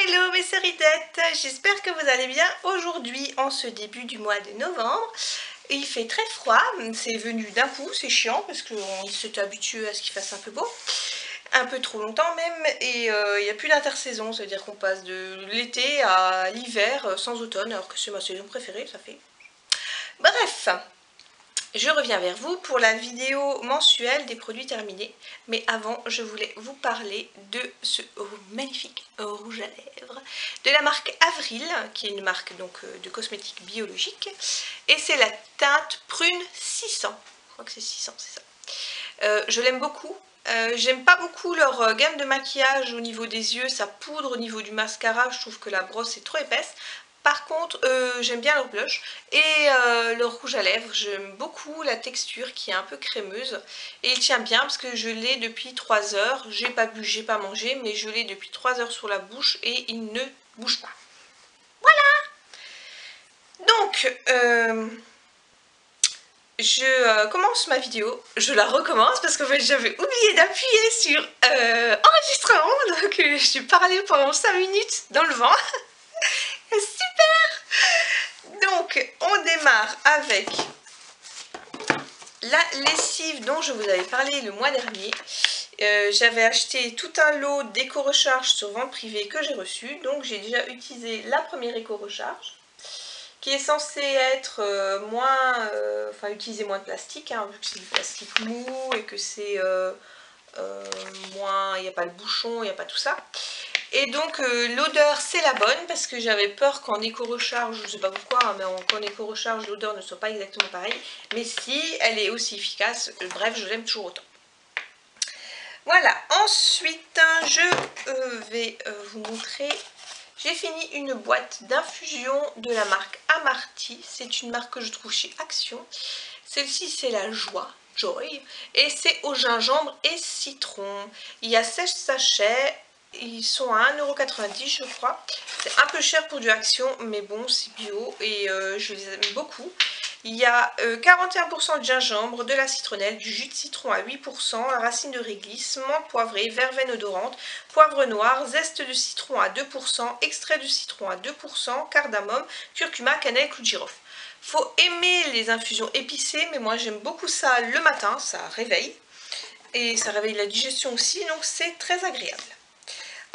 Hello mes sœuridettes, j'espère que vous allez bien aujourd'hui en ce début du mois de novembre. Il fait très froid, c'est venu d'un coup, c'est chiant parce qu'on s'est habitué à ce qu'il fasse un peu beau, un peu trop longtemps même, et il n'y a plus d'intersaison, c'est-à-dire qu'on passe de l'été à l'hiver sans automne alors que c'est ma saison préférée, ça fait. Bref, je reviens vers vous pour la vidéo mensuelle des produits terminés. Mais avant, je voulais vous parler de ce magnifique rouge à lèvres de la marque Avril, qui est une marque donc de cosmétiques biologiques. Et c'est la teinte prune 600. Je crois que c'est 600, c'est ça. Je l'aime beaucoup. J'aime pas beaucoup leur gamme de maquillage au niveau des yeux, ça poudre au niveau du mascara, je trouve que la brosse est trop épaisse. Par contre, j'aime bien leur blush et leur rouge à lèvres, j'aime beaucoup la texture qui est un peu crémeuse. Et il tient bien parce que je l'ai depuis 3 heures, j'ai pas bu, j'ai pas mangé, mais je l'ai depuis 3 heures sur la bouche et il ne bouge pas. Voilà. Donc, je commence ma vidéo, je la recommence parce qu'en fait j'avais oublié d'appuyer sur enregistrement, donc j'ai parlé pendant 5 minutes dans le vent. Super! Donc on démarre avec la lessive dont je vous avais parlé le mois dernier. J'avais acheté tout un lot d'éco-recharge sur vente privée que j'ai reçu, donc j'ai déjà utilisé la première éco-recharge, qui est censé être utiliser moins de plastique, hein, vu que c'est du plastique mou et que c'est moins, il n'y a pas le bouchon, il n'y a pas tout ça. Et donc l'odeur c'est la bonne parce que j'avais peur qu'en éco-recharge, je ne sais pas pourquoi, hein, mais qu'en éco-recharge l'odeur ne soit pas exactement pareille. Mais si, elle est aussi efficace, bref, je l'aime toujours autant. Voilà, ensuite je vais vous montrer. J'ai fini une boîte d'infusion de la marque Amarty. C'est une marque que je trouve chez Action. Celle-ci, c'est la Joy. Et c'est au gingembre et citron. Il y a 16 sachets. Ils sont à 1,90 € je crois. C'est un peu cher pour du Action, mais bon, c'est bio et je les aime beaucoup. Il y a 41% de gingembre, de la citronnelle, du jus de citron à 8%, la racine de réglisse, menthe poivrée, verveine odorante, poivre noir, zeste de citron à 2%, extrait de citron à 2%, cardamome, curcuma, cannelle, clou de girofle. Faut aimer les infusions épicées, mais moi j'aime beaucoup ça le matin, ça réveille. Et ça réveille la digestion aussi, donc c'est très agréable.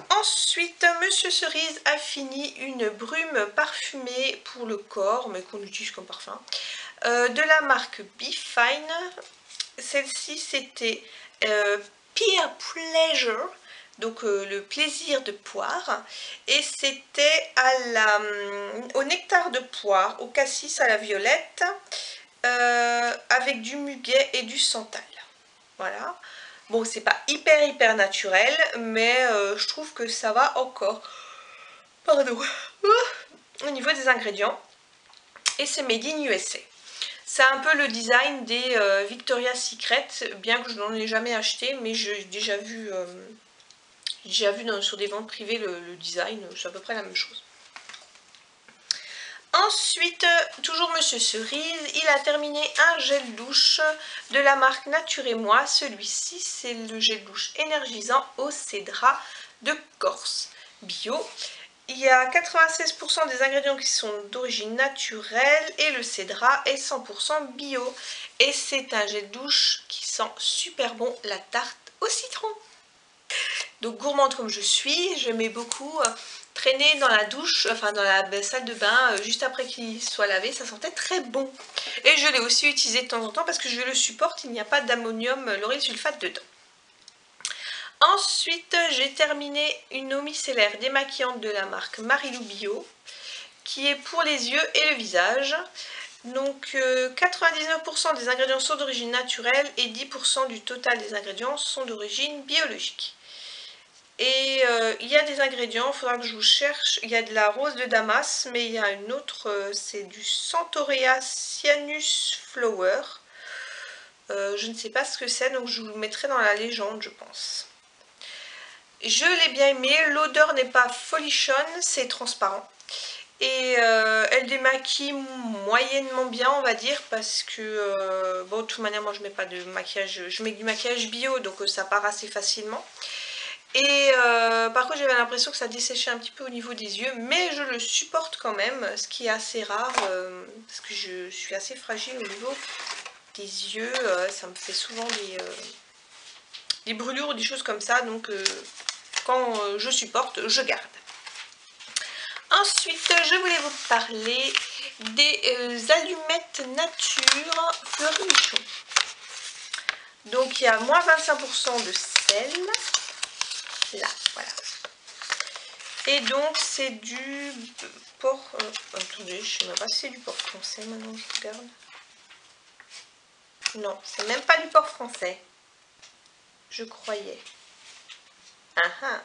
Ensuite, Monsieur Cerise a fini une brume parfumée pour le corps, mais qu'on utilise comme parfum, de la marque Be Fine. Celle-ci c'était Pear Pleasure, donc le plaisir de poire, et c'était au nectar de poire, au cassis à la violette, avec du muguet et du santal. Voilà. Bon, c'est pas hyper naturel, mais je trouve que ça va encore. Pardon. Au niveau des ingrédients. Et c'est made in USA. C'est un peu le design des Victoria's Secret, bien que je n'en ai jamais acheté, mais j'ai déjà vu, sur des ventes privées le design, c'est à peu près la même chose. Ensuite, toujours Monsieur Cerise, il a terminé un gel douche de la marque Nature et Moi. Celui-ci, c'est le gel douche énergisant au cédra de Corse bio. Il y a 96% des ingrédients qui sont d'origine naturelle et le cédra est 100% bio. Et c'est un gel douche qui sent super bon la tarte au citron. Donc gourmande comme je suis, j'aimais beaucoup traîner dans la douche, enfin dans la salle de bain, juste après qu'il soit lavé, ça sentait très bon. Et je l'ai aussi utilisé de temps en temps parce que je le supporte, il n'y a pas d'ammonium lauryl sulfate dedans. Ensuite, j'ai terminé une eau micellaire démaquillante de la marque Marilou Bio, qui est pour les yeux et le visage. Donc 99% des ingrédients sont d'origine naturelle et 10% du total des ingrédients sont d'origine biologique. Et il y a des ingrédients, il faudra que je vous cherche. Il y a de la rose de Damas, mais il y a une autre, c'est du Centaurea Cyanus Flower. Je ne sais pas ce que c'est, donc je vous le mettrai dans la légende, je pense. Je l'ai bien aimé, l'odeur n'est pas folichonne, c'est transparent. Et elle démaquille moyennement bien, on va dire, parce que, bon, de toute manière, moi je mets pas de maquillage, je mets du maquillage bio, donc ça part assez facilement. Et par contre j'avais l'impression que ça desséchait un petit peu au niveau des yeux, mais je le supporte quand même, ce qui est assez rare, parce que je suis assez fragile au niveau des yeux, ça me fait souvent des brûlures ou des choses comme ça, donc quand je supporte, je garde. Ensuite, je voulais vous parler des allumettes nature Fleury-Michon. Donc il y a moins 25% de sel, là, voilà. Et donc c'est du porc... attendez, je sais même pas si c'est du porc français maintenant, je regarde. Non, c'est même pas du porc français. Je croyais. Ah ah.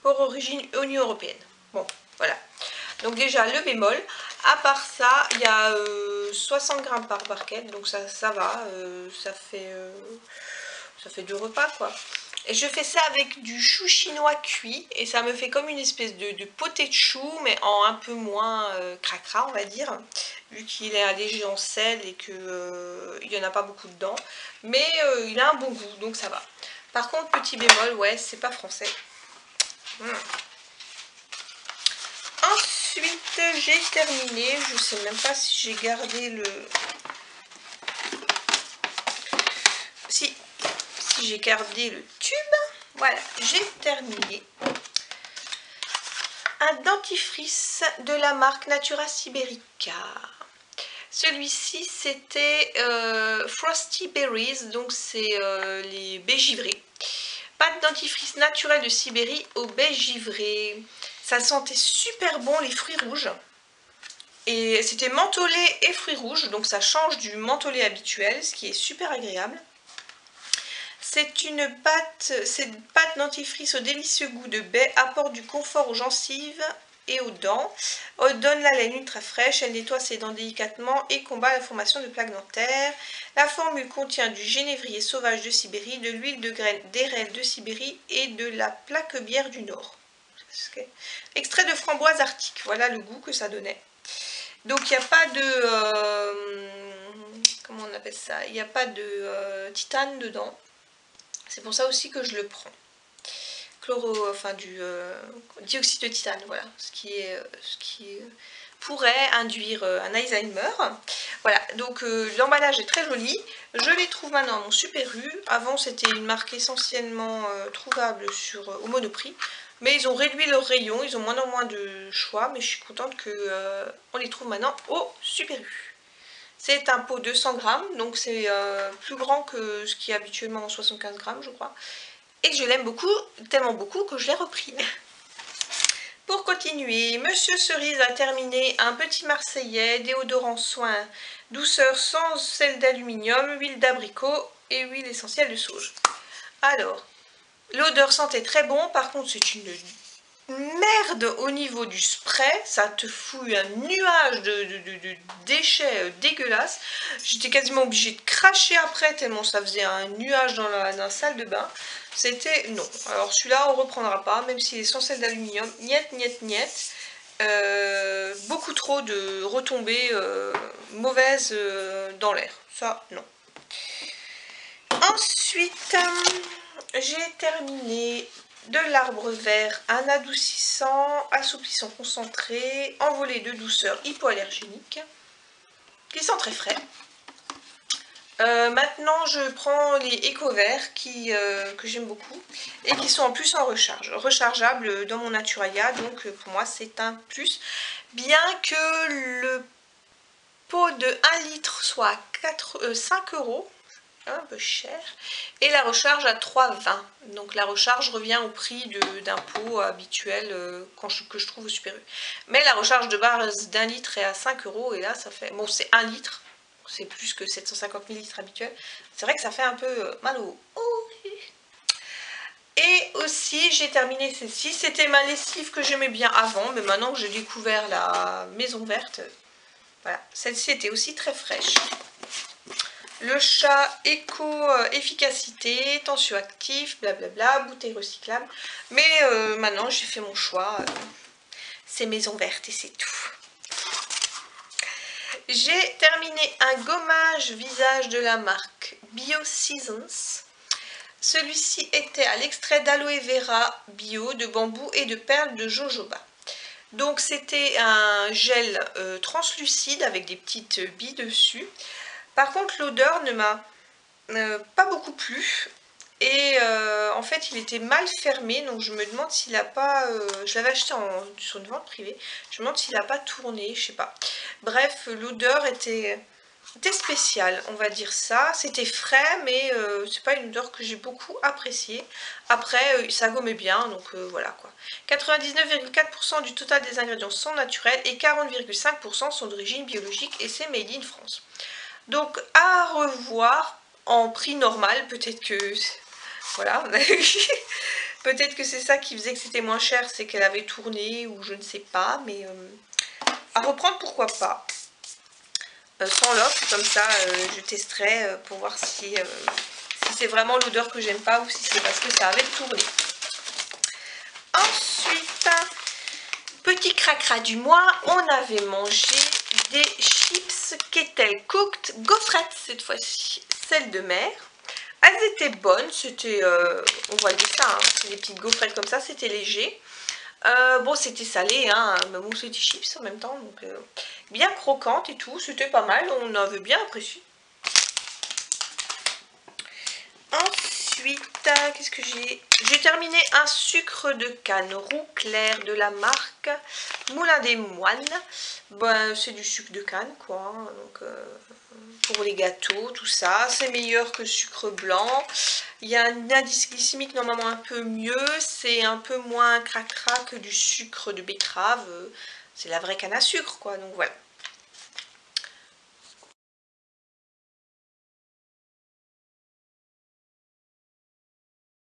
Porc origine Union Européenne. Bon, voilà. Donc déjà le bémol. À part ça, il y a 60 grammes par barquette, donc ça va. Ça fait 2 repas quoi. Et je fais ça avec du chou chinois cuit et ça me fait comme une espèce de potée de chou mais en un peu moins cracra on va dire, vu qu'il est allégé en sel et qu'il n'y en a pas beaucoup dedans, mais il a un bon goût donc ça va. Par contre petit bémol, ouais c'est pas français. Ensuite j'ai terminé, je sais même pas si j'ai gardé le... Si j'ai gardé le tube. Voilà, j'ai terminé. Un dentifrice de la marque Natura Siberica. Celui-ci c'était Frosty Berries, donc c'est les baies givrées. Pâte dentifrice naturelle de Sibérie au baies givrées. Ça sentait super bon les fruits rouges. Et c'était mentholé et fruits rouges, donc ça change du mentholé habituel, ce qui est super agréable. C'est une pâte dentifrice au délicieux goût de baie, apporte du confort aux gencives et aux dents, donne la laine ultra fraîche, elle nettoie ses dents délicatement et combat la formation de plaques dentaires. La formule contient du génévrier sauvage de Sibérie, de l'huile de graines d'érel de Sibérie et de la plaque-bière du Nord. Extrait de framboise arctique, voilà le goût que ça donnait. Donc il n'y a pas de... comment on appelle ça? Il n'y a pas de titane dedans. C'est pour ça aussi que je le prends. Du dioxyde de titane, voilà, ce qui pourrait induire un Alzheimer. Voilà, donc l'emballage est très joli. Je les trouve maintenant à mon Super U. Avant, c'était une marque essentiellement trouvable au Monoprix. Mais ils ont réduit leur rayon, ils ont moins en moins de choix. Mais je suis contente qu'on les trouve maintenant au Super U. C'est un pot de 100 grammes, donc c'est plus grand que ce qui est habituellement en 75 grammes, je crois. Et je l'aime beaucoup, tellement beaucoup que je l'ai repris. Pour continuer, Monsieur Cerise a terminé un petit marseillais, déodorant soin, douceur sans sel d'aluminium, huile d'abricot et huile essentielle de sauge. Alors, l'odeur sentait très bon, par contre c'est une merde au niveau du spray, ça te fout un nuage de déchets dégueulasses. J'étais quasiment obligée de cracher après tellement ça faisait un nuage dans la salle de bain. C'était non. Alors celui-là on reprendra pas, même s'il est sans sel d'aluminium. Niet, niet, niet. Beaucoup trop de retombées mauvaises dans l'air. Ça, non. Ensuite, j'ai terminé de l'arbre vert, un adoucissant, assouplissant concentré, envolé de douceur hypoallergénique, qui sent très frais. Maintenant, je prends les Eco-Verts que j'aime beaucoup et qui sont en plus en rechargeables dans mon Naturalia, donc pour moi c'est un plus. Bien que le pot de 1 litre soit à 5 €, un peu cher, et la recharge à 3,20 €. Donc la recharge revient au prix d'un pot habituel que je trouve au Super U. Mais la recharge de base d'1 litre est à 5 € et là ça fait... Bon, c'est 1 litre, c'est plus que 750 ml habituel. C'est vrai que ça fait un peu mal au... Et aussi j'ai terminé celle-ci, c'était ma lessive que j'aimais bien avant, mais maintenant que j'ai découvert la maison verte, voilà, celle-ci était aussi très fraîche. Le chat éco-efficacité, tensioactif, blablabla, bouteille recyclable. Mais maintenant j'ai fait mon choix, c'est maison verte et c'est tout. J'ai terminé un gommage visage de la marque Bio Seasons. Celui-ci était à l'extrait d'aloe vera bio, de bambou et de perles de jojoba. Donc c'était un gel translucide avec des petites billes dessus. Par contre l'odeur ne m'a pas beaucoup plu. Et en fait il était mal fermé, donc je me demande s'il a pas... je l'avais acheté sur une vente privée, je me demande s'il n'a pas tourné, je sais pas. Bref, l'odeur était spéciale, on va dire ça. C'était frais, mais c'est pas une odeur que j'ai beaucoup appréciée. Après, ça gommait bien, donc voilà quoi. 99,4% du total des ingrédients sont naturels et 40,5% sont d'origine biologique et c'est made in France. Donc à revoir en prix normal, peut-être que... Voilà. Peut-être que c'est ça qui faisait que c'était moins cher, c'est qu'elle avait tourné ou je ne sais pas, mais à reprendre pourquoi pas. Sans l'offre, comme ça je testerai pour voir si c'est vraiment l'odeur que j'aime pas ou si c'est parce que ça avait tourné. Ensuite, petit cracra du mois, on avait mangé des chips Kettle Cooked gaufrettes cette fois-ci, celles de mer. Elles étaient bonnes, c'était, on voyait ça, hein, c'est des petites gaufrettes comme ça, c'était léger. Bon, c'était salé, hein, mais bon, c'était chips en même temps, donc bien croquante et tout, c'était pas mal, on avait bien apprécié. Ensuite, qu'est-ce que j'ai terminé un sucre de canne roux clair de la marque Moulin des Moines. Ben, c'est du sucre de canne, quoi, hein, donc pour les gâteaux, tout ça. C'est meilleur que le sucre blanc. Il y a un indice glycémique normalement un peu mieux. C'est un peu moins cracra que du sucre de betterave. C'est la vraie canne à sucre, quoi. Donc voilà.